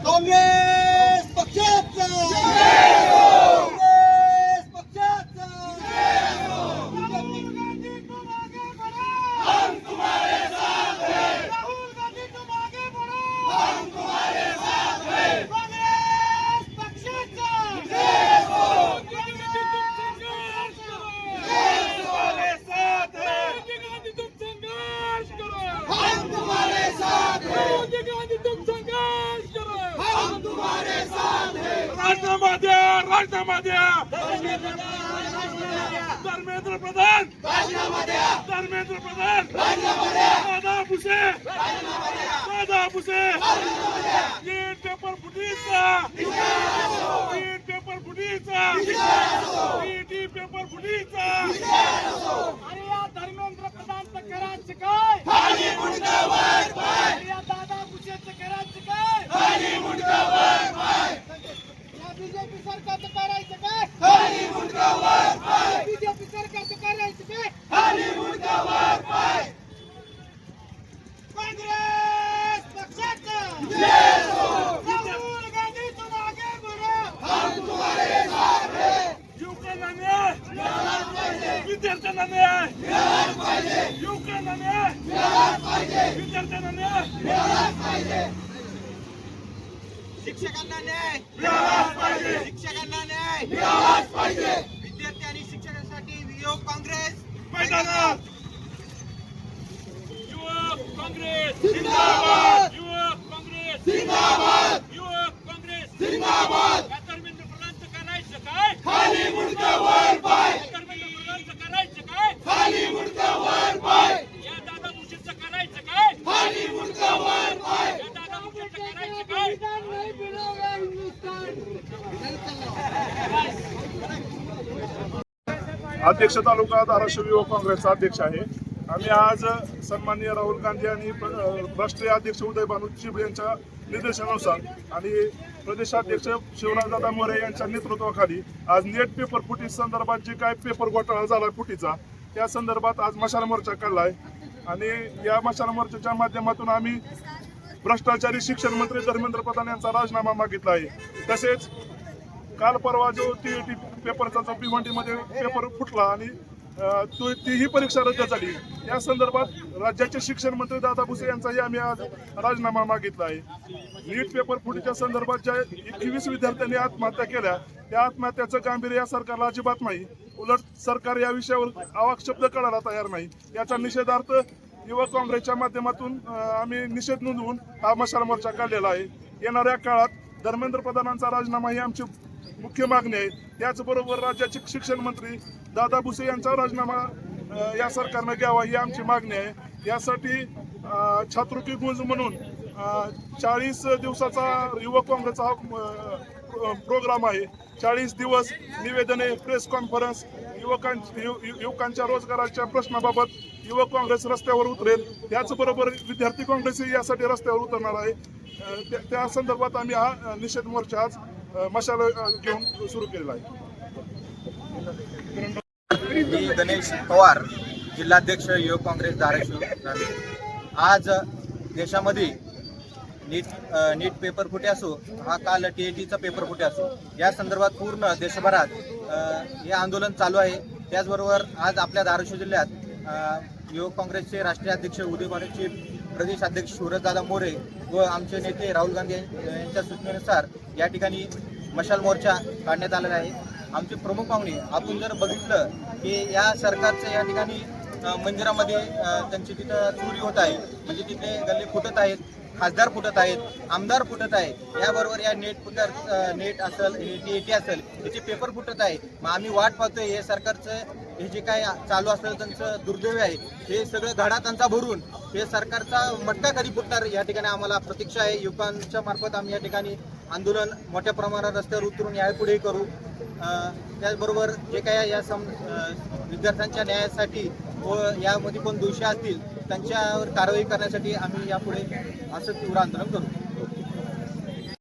काँग्रेस पक्षाचा राजीनामा द्या, राजीनामा द्या. धर्मेंद्र प्रधान, धर्मेंद्र प्रधान, दादा भुसे, दादा भुसे. नीट पेपर फुटीचा, नीट पेपर फुटीचा, नीट पेपर फुटीचा. अरे या धर्मेंद्र प्रधानचं करायचं काय? अरे या दादा भुसेचं करायचं काय? या बीजेपी सरकारचं करायचं काय? बीजेपी सरकारचं करायचं काय? काँग्रेस पक्षाचं राहुल गांधी तुम आगे बढ़ो. युवकांना न्याय, विद्यार्थ्यांना न्याय, युवकांना न्याय, विद्यार्थ्यांना न्याय. शिक्षकांना न्याय, मिळालाच पाहिजे, शिक्षकांना न्याय, मिळालाच पाहिजे. विद्यार्थी आणि शिक्षकांसाठी युवक काँग्रेस मैदानात युवक काँग्रेस जिंदाबाद, युवक काँग्रेस जिंदाबाद, युवक काँग्रेस जिंदाबाद. या धर्मेंद्र प्रधानचं करायचं काय? खाली मुंडका वर पाय. धर्मेंद्र प्रधानचं करायचं काय? खाली मुंडका वर पाय. या दादा भुसेचं करायचं काय? खाली मुंडका वर पाय. या दादा भुसेचं करायचं काय? संविधान नहीं बिलोगा हिंदुस्तान. अध्यक्ष तालुका धाराशिव युवक काँग्रेसचा अध्यक्ष आहे. आम्ही आज सन्माननीय राहुल गांधी आणि राष्ट्रीय अध्यक्ष उदय भानू चिब यांच्या निर्देशानुसार आणि प्रदेशाध्यक्ष शिवराजदादा मोरे यांच्या नेतृत्वाखाली आज नेट पेपर फुटी संदर्भात जे काय पेपर घोटाळा झाला फुटीचा त्या संदर्भात आज मशाल मोर्चा काढला आहे. आणि या मशाल मोर्चाच्या माध्यमातून आम्ही भ्रष्टाचारी शिक्षण मंत्री धर्मेंद्र प्रधान यांचा राजीनामा मागितला आहे. तसेच काल परवा जो TET पेपरचा जो भिवंडीमध्ये पेपर फुटला आणि तीही परीक्षा रद्द झाली या संदर्भात राज्याचे शिक्षण मंत्री दादा भुसे यांचाही आम्ही आज राजीनामा मागितला आहे. नीट पेपर फुटीच्या संदर्भात ज्या 21 विद्यार्थ्यांनी आत्महत्या केल्या त्या आत्महत्याचं गांभीर्य या सरकारला अजिबात नाही. उलट सरकार या विषयावर आवाक शब्द काढायला तयार नाही. याचा निषेधार्थ युवक काँग्रेसच्या माध्यमातून आम्ही निषेध नोंदवून हा मशाल मोर्चा काढलेला आहे. येणाऱ्या काळात धर्मेंद्र प्रधानांचा राजीनामा ही आमची मुख्य मागणी आहे. त्याचबरोबर राज्याचे शिक्षण मंत्री दादा भुसे यांचा राजीनामा या सरकारनं घ्यावा ही आमची मागणी आहे. यासाठी छात्रकी गुंज म्हणून 40 दिवसाचा युवक काँग्रेसचा हा प्रोग्राम आहे. 40 दिवस निवेदने, प्रेस कॉन्फरन्स, युवकांच्या रोजगाराच्या प्रश्नाबाबत युवक काँग्रेस रस्त्यावर उतरेल. त्याचबरोबर विद्यार्थी काँग्रेसही यासाठी रस्त्यावर उतरणार आहे. त्या संदर्भात आम्ही हा निषेध मोर्चा आज मशाल घेऊन सुरू केलेला आहे. मी गणेश पवार, जिल्हाध्यक्ष युवक काँग्रेस धाराशिव. आज देशामध्ये नीट पेपर फुटे असो, हा काल TETचा पेपर फुटे असो, या संदर्भात पूर्ण देशभरात हे आंदोलन चालू आहे. त्याचबरोबर आज आपल्या धाराशिव जिल्ह्यात युवक काँग्रेसचे राष्ट्रीय अध्यक्ष उदय भानू चिब, प्रदेश अध्यक्ष शिवराजदादा मोरे व आमचे नेते राहुल गांधी यांच्या सूचनेनुसार या ठिकाणी मशाल मोर्चा काढण्यात आलेला आहे. आमचे प्रमुख पाहुणे आपण जर बघितलं की या सरकारचं या ठिकाणी मंदिरामध्ये त्यांची तिथं चोरी होत आहे, म्हणजे तिथे गल्ले फुटत आहेत, खासदार फुटत आहेत, आमदार फुटत आहे. याबरोबर या नेट असेल, TET असेल, याचे पेपर फुटत आहे. मग आम्ही वाट पाहतोय हे सरकारचं हे जे काय चालू असलेलं त्यांचं दुर्दैव आहे हे सगळं घडा त्यांचा भरून हे सरकारचा मटका कधी फुटणार या ठिकाणी आम्हाला प्रतीक्षा आहे. युवकांच्या मार्फत आम्ही या ठिकाणी आंदोलन मोठ्या प्रमाणात रस्त्यावर उतरून यापुढे करू. त्याचबरोबर जे काय या विद्यार्थ्यांच्या न्यायासाठी व यामध्ये कोण दोषी असतील त्यांच्यावर कारवाई करण्यासाठी आम्ही यापुढे असं तीव्र आंदोलन करू.